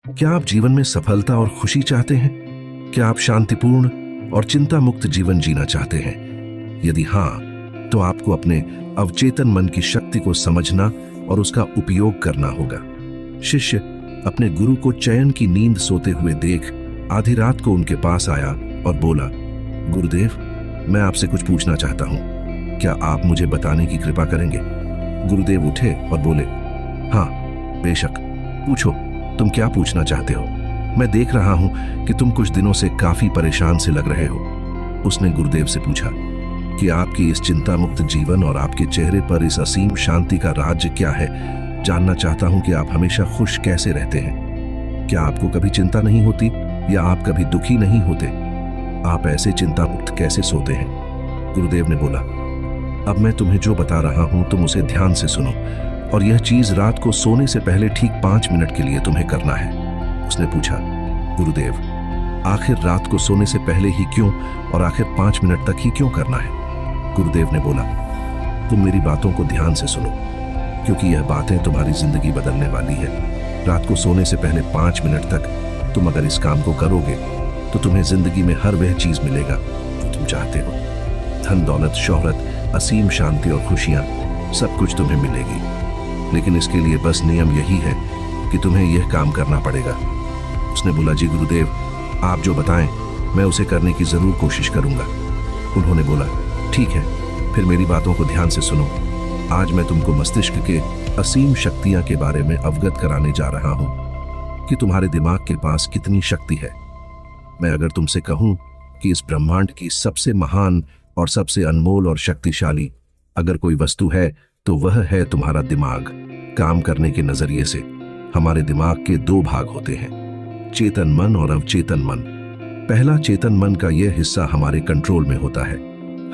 क्या आप जीवन में सफलता और खुशी चाहते हैं? क्या आप शांतिपूर्ण और चिंता मुक्त जीवन जीना चाहते हैं? यदि हाँ, तो आपको अपने अवचेतन मन की शक्ति को समझना और उसका उपयोग करना होगा। शिष्य अपने गुरु को चयन की नींद सोते हुए देख आधी रात को उनके पास आया और बोला, गुरुदेव, मैं आपसे कुछ पूछना चाहता हूं, क्या आप मुझे बताने की कृपा करेंगे? गुरुदेव उठे और बोले, हाँ बेशक, पूछो, तुम क्या पूछना चाहते हो? मैं देख रहा हूं कि तुम कुछ दिनों से काफी परेशान से लग रहे हो। उसने गुरुदेव से पूछा कि आपकी इस चिंता मुक्त जीवन और आपके चेहरे पर इस असीम शांति का राज क्या है। जानना चाहता हूं कि आप हमेशा खुश कैसे रहते हैं। क्या आपको कभी चिंता नहीं होती या आप कभी दुखी नहीं होते? आप ऐसे चिंता मुक्त कैसे सोते हैं? गुरुदेव ने बोला, अब मैं तुम्हें जो बता रहा हूं तुम उसे ध्यान से सुनो, और यह चीज रात को सोने से पहले ठीक 5 मिनट के लिए तुम्हें करना है। उसने पूछा, गुरुदेव, आखिर रात को सोने से पहले ही क्यों और आखिर 5 मिनट तक ही क्यों करना है? गुरुदेव ने बोला, तुम मेरी बातों को ध्यान से सुनो, क्योंकि यह बातें तुम्हारी जिंदगी बदलने वाली है। रात को सोने से पहले 5 मिनट तक तुम अगर इस काम को करोगे तो तुम्हें जिंदगी में हर वह चीज मिलेगा जो तुम चाहते हो। धन दौलत, शोहरत, असीम शांति और खुशियां, सब कुछ तुम्हें मिलेगी। लेकिन इसके लिए बस नियम यही है कि तुम्हें यह काम करना पड़ेगा। उसने बोला, जी गुरुदेव, आप जो बताएं मैं उसे करने की जरूर कोशिश करूंगा। उन्होंने बोला, ठीक है, फिर मेरी बातों को ध्यान से सुनो। आज मैं तुमको मस्तिष्क के असीम शक्तियां के बारे में अवगत कराने जा रहा हूं कि तुम्हारे दिमाग के पास कितनी शक्ति है। मैं अगर तुमसे कहूं कि इस ब्रह्मांड की सबसे महान और सबसे अनमोल और शक्तिशाली अगर कोई वस्तु है तो वह है तुम्हारा दिमाग। काम करने के नजरिए से हमारे दिमाग के 2 भाग होते हैं, चेतन मन और अवचेतन मन। पहला चेतन मन का यह हिस्सा हमारे कंट्रोल में होता है।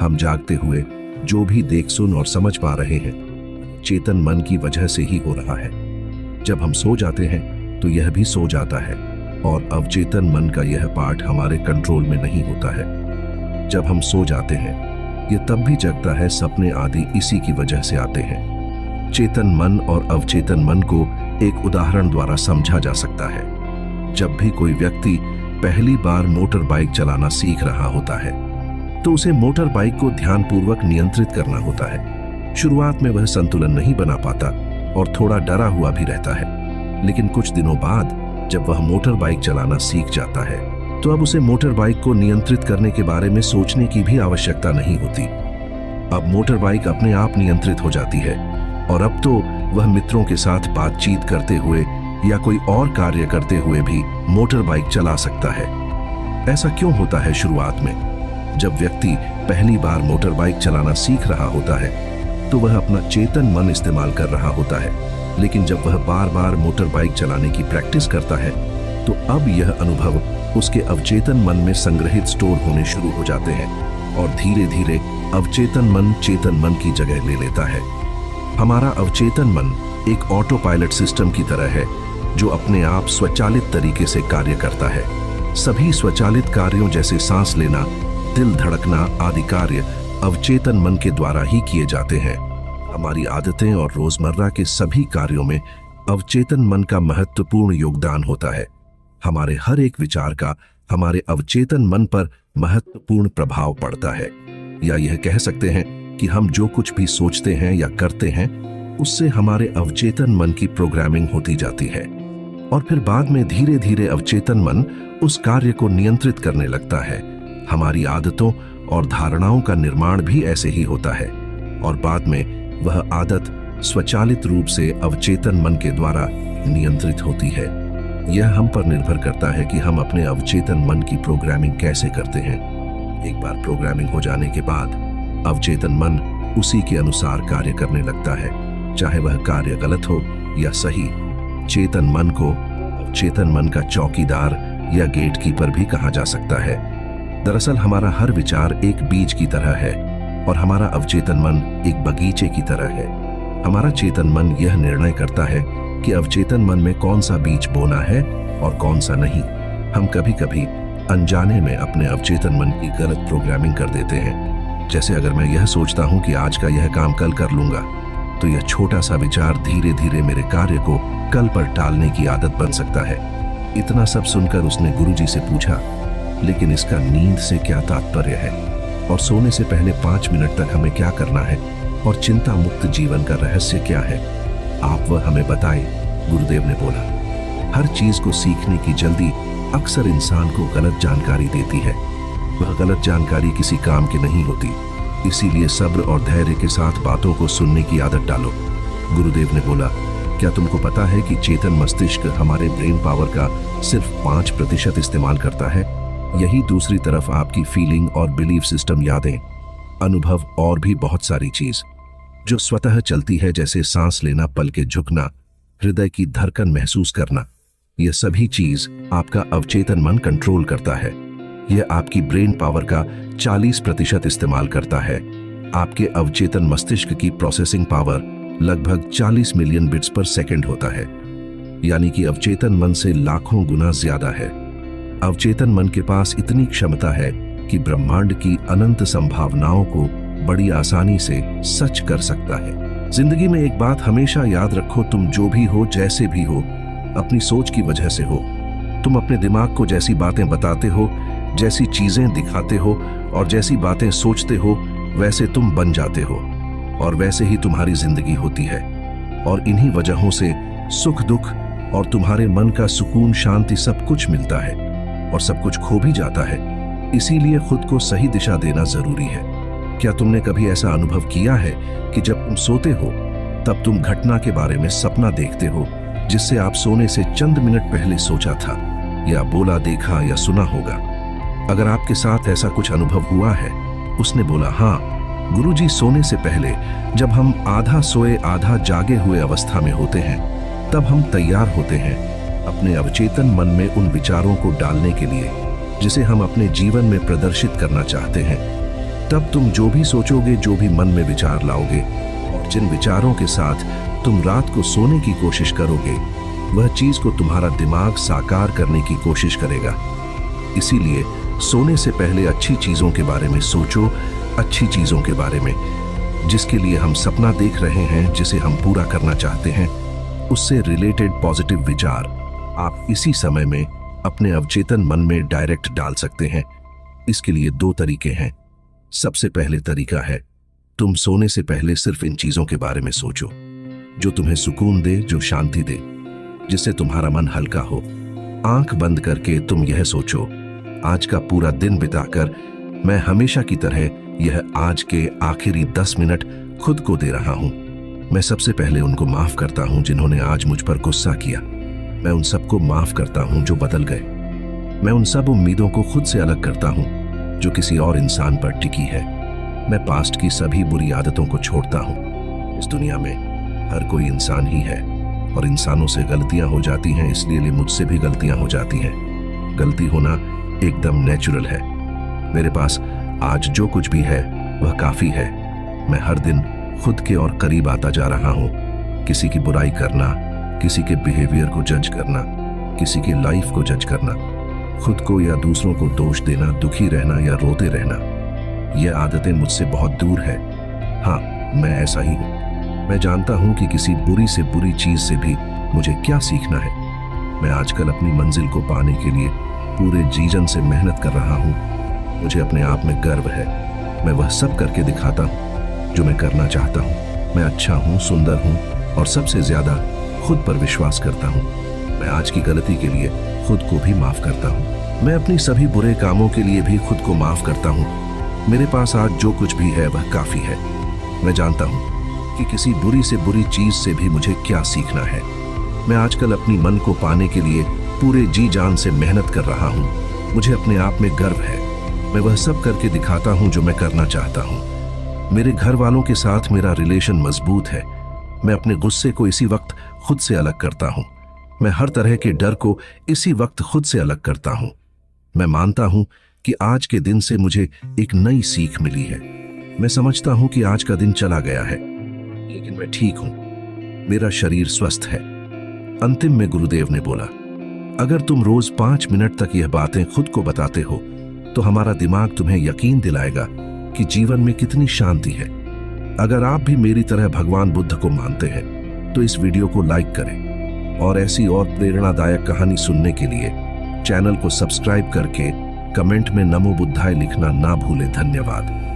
हम जागते हुए जो भी देख, सुन और समझ पा रहे हैं, चेतन मन की वजह से ही हो रहा है। जब हम सो जाते हैं तो यह भी सो जाता है, और अवचेतन मन का यह पार्ट हमारे कंट्रोल में नहीं होता है। जब हम सो जाते हैं ये तब भी जगता है, सपने आदि इसी की वजह से आते हैं। चेतन मन और अवचेतन मन को एक उदाहरण द्वारा समझा जा सकता है। जब भी कोई व्यक्ति पहली बार मोटर बाइक चलाना सीख रहा होता है तो उसे मोटर बाइक को ध्यानपूर्वक नियंत्रित करना होता है। शुरुआत में वह संतुलन नहीं बना पाता और थोड़ा डरा हुआ भी रहता है, लेकिन कुछ दिनों बाद जब वह मोटर बाइक चलाना सीख जाता है तो अब उसे मोटर बाइक को नियंत्रित करने के बारे में सोचने की भी आवश्यकता नहीं होती। अब मोटर बाइक अपने आप नियंत्रित हो जाती है, और अब तो वह मित्रों के साथ बातचीत करते हुए या कोई और कार्य करते हुए भी मोटर बाइक चला सकता है। ऐसा क्यों होता है? शुरुआत में जब व्यक्ति पहली बार मोटर बाइक चलाना सीख रहा होता है तो वह अपना चेतन मन इस्तेमाल कर रहा होता है, लेकिन जब वह बार बार मोटर बाइक चलाने की प्रैक्टिस करता है तो अब यह अनुभव उसके अवचेतन मन में संग्रहित स्टोर होने शुरू हो जाते हैं, और धीरे धीरे अवचेतन मन चेतन मन की जगह ले लेता है। हमारा अवचेतन मन एक ऑटो पायलट सिस्टम की तरह है जो अपने आप स्वचालित तरीके से कार्य करता है। सभी स्वचालित कार्यों जैसे सांस लेना, दिल धड़कना आदि कार्य अवचेतन मन के द्वारा ही किए जाते हैं। हमारी आदतें और रोजमर्रा के सभी कार्यों में अवचेतन मन का महत्वपूर्ण योगदान होता है। हमारे हर एक विचार का हमारे अवचेतन मन पर महत्वपूर्ण प्रभाव पड़ता है, या यह कह सकते हैं कि हम जो कुछ भी सोचते हैं या करते हैं उससे हमारे अवचेतन मन की प्रोग्रामिंग होती जाती है, और फिर बाद में धीरे धीरे अवचेतन मन उस कार्य को नियंत्रित करने लगता है। हमारी आदतों और धारणाओं का निर्माण भी ऐसे ही होता है, और बाद में वह आदत स्वचालित रूप से अवचेतन मन के द्वारा नियंत्रित होती है। यह हम पर निर्भर करता है कि हम अपने अवचेतन मन की प्रोग्रामिंग कैसे करते हैं। एक बार प्रोग्रामिंग हो जाने के बाद अवचेतन मन उसी के अनुसार कार्य करने लगता है, चाहे वह कार्य गलत हो या सही। चेतन मन को अवचेतन मन का चौकीदार या गेटकीपर भी कहा जा सकता है। दरअसल हमारा हर विचार एक बीज की तरह है और हमारा अवचेतन मन एक बगीचे की तरह है। हमारा चेतन मन यह निर्णय करता है कि अवचेतन मन में कौन सा बीज बोना है और कौन सा नहीं। हम कभी कभी अनजाने में अपने अवचेतन मन की गलत प्रोग्रामिंग कर देते हैं। जैसे अगर मैं यह सोचता हूं कि आज का यह काम कल कर लूंगा, तो यह छोटा सा विचार धीरे धीरे मेरे कार्य को कल पर टालने की आदत बन सकता है। इतना सब सुनकर उसने गुरुजी से पूछा, लेकिन इसका नींद से क्या तात्पर्य है और सोने से पहले 5 मिनट तक हमें क्या करना है और चिंता मुक्त जीवन का रहस्य क्या है? आप वह हमें बताएं। गुरुदेव ने बोला, हर चीज को सीखने की जल्दी अक्सर इंसान को गलत जानकारी देती है। वह गलत जानकारी किसी काम की नहीं होती, इसीलिए सब्र और धैर्य के साथ बातों को सुनने की आदत डालो। गुरुदेव ने बोला, क्या तुमको पता है कि चेतन मस्तिष्क हमारे ब्रेन पावर का सिर्फ 5% इस्तेमाल करता है? यही दूसरी तरफ आपकी फीलिंग और बिलीफ सिस्टम, यादें, अनुभव और भी बहुत सारी चीज जो स्वतः चलती है, जैसे सांस लेना, पल के झुकना, हृदय की धड़कन महसूस करना, यह सभी चीज आपका अवचेतन मन कंट्रोल करता है। यह आपकी ब्रेन पावर का 40% इस्तेमाल करता है। आपके अवचेतन मस्तिष्क की प्रोसेसिंग पावर लगभग 40 मिलियन बिट्स पर सेकंड होता है, यानी कि अवचेतन मन से लाखों गुना ज्यादा है। अवचेतन मन के पास इतनी क्षमता है कि ब्रह्मांड की अनंत संभावनाओं को बड़ी आसानी से सच कर सकता है। जिंदगी में एक बात हमेशा याद रखो, तुम जो भी हो, जैसे भी हो, अपनी सोच की वजह से हो। तुम अपने दिमाग को जैसी बातें बताते हो, जैसी चीजें दिखाते हो और जैसी बातें सोचते हो, वैसे तुम बन जाते हो और वैसे ही तुम्हारी जिंदगी होती है। और इन्हीं वजहों से सुख दुख और तुम्हारे मन का सुकून, शांति, सब कुछ मिलता है और सब कुछ खो भी जाता है। इसीलिए खुद को सही दिशा देना जरूरी है। क्या तुमने कभी ऐसा अनुभव किया है कि जब तुम सोते हो तब तुम घटना के बारे में सपना देखते हो जिससे आप सोने से चंद मिनट पहले सोचा था या बोला, देखा या सुना होगा? अगर आपके साथ ऐसा कुछ अनुभव हुआ है? उसने बोला, हाँ गुरुजी, सोने से पहले जब हम आधा सोए आधा जागे हुए अवस्था में होते हैं तब हम तैयार होते हैं अपने अवचेतन मन में उन विचारों को डालने के लिए जिसे हम अपने जीवन में प्रदर्शित करना चाहते हैं। तब तुम जो भी सोचोगे, जो भी मन में विचार लाओगे और जिन विचारों के साथ तुम रात को सोने की कोशिश करोगे, वह चीज को तुम्हारा दिमाग साकार करने की कोशिश करेगा। इसीलिए सोने से पहले अच्छी चीजों के बारे में सोचो, अच्छी चीजों के बारे में जिसके लिए हम सपना देख रहे हैं, जिसे हम पूरा करना चाहते हैं, उससे रिलेटेड पॉजिटिव विचार आप इसी समय में अपने अवचेतन मन में डायरेक्ट डाल सकते हैं। इसके लिए 2 तरीके हैं। सबसे पहले तरीका है, तुम सोने से पहले सिर्फ इन चीजों के बारे में सोचो जो तुम्हें सुकून दे, जो शांति दे, जिससे तुम्हारा मन हल्का हो। आंख बंद करके तुम यह सोचो, आज का पूरा दिन बिताकर मैं हमेशा की तरह यह आज के आखिरी 10 मिनट खुद को दे रहा हूं। मैं सबसे पहले उनको माफ करता हूं जिन्होंने आज मुझ पर गुस्सा किया। मैं उन सबको माफ करता हूं जो बदल गए। मैं उन सब उम्मीदों को खुद से अलग करता हूं जो किसी और इंसान पर टिकी है। मैं पास्ट की सभी बुरी आदतों को छोड़ता हूं। इस दुनिया में हर कोई इंसान ही है और इंसानों से गलतियां हो जाती हैं, इसलिए मुझसे भी गलतियां हो जाती हैं। गलती होना एकदम नेचुरल है। मेरे पास आज जो कुछ भी है वह काफी है। मैं हर दिन खुद के और करीब आता जा रहा हूं। किसी की बुराई करना, किसी के बिहेवियर को जज करना, किसी की लाइफ को जज करना, खुद को या दूसरों को दोष देना, दुखी रहना या रोते रहना, यह आदतें मुझसे बहुत दूर है। हाँ, मैं ऐसा ही हूं। मैं जानता हूं कि किसी बुरी से बुरी चीज से भी मुझे क्या सीखना है। मैं आजकल अपनी मंजिल को पाने के लिए पूरे जीवन से मेहनत कर रहा हूं। मुझे अपने आप में गर्व है। मैं वह सब करके दिखाता हूं जो मैं करना चाहता हूं। मैं अच्छा हूं, सुंदर हूं और सबसे ज्यादा खुद पर विश्वास करता हूं। मैं आज की गलती के लिए खुद को भी माफ करता हूं। मैं अपनी सभी बुरे कामों के लिए भी खुद को माफ करता हूं। मेरे पास आज जो कुछ भी है वह काफी है। मैं जानता हूं कि किसी बुरी से बुरी चीज से भी मुझे क्या सीखना है। मैं आजकल अपनी मन को पाने के लिए पूरे जी जान से मेहनत कर रहा हूं। मुझे अपने आप में गर्व है। मैं वह सब करके दिखाता हूं जो मैं करना चाहता हूं। मेरे घर वालों के साथ मेरा रिलेशन मजबूत है। मैं अपने गुस्से को इसी वक्त खुद से अलग करता हूं। मैं हर तरह के डर को इसी वक्त खुद से अलग करता हूं। मैं मानता हूं कि आज के दिन से मुझे एक नई सीख मिली है। मैं समझता हूं कि आज का दिन चला गया है, लेकिन मैं ठीक हूं। मेरा शरीर स्वस्थ है। अंतिम में गुरुदेव ने बोला, अगर तुम रोज 5 मिनट तक यह बातें खुद को बताते हो तो हमारा दिमाग तुम्हें यकीन दिलाएगा कि जीवन में कितनी शांति है। अगर आप भी मेरी तरह भगवान बुद्ध को मानते हैं तो इस वीडियो को लाइक करें और ऐसी और प्रेरणादायक कहानी सुनने के लिए चैनल को सब्सक्राइब करके कमेंट में नमो बुद्धाय लिखना ना भूलें। धन्यवाद।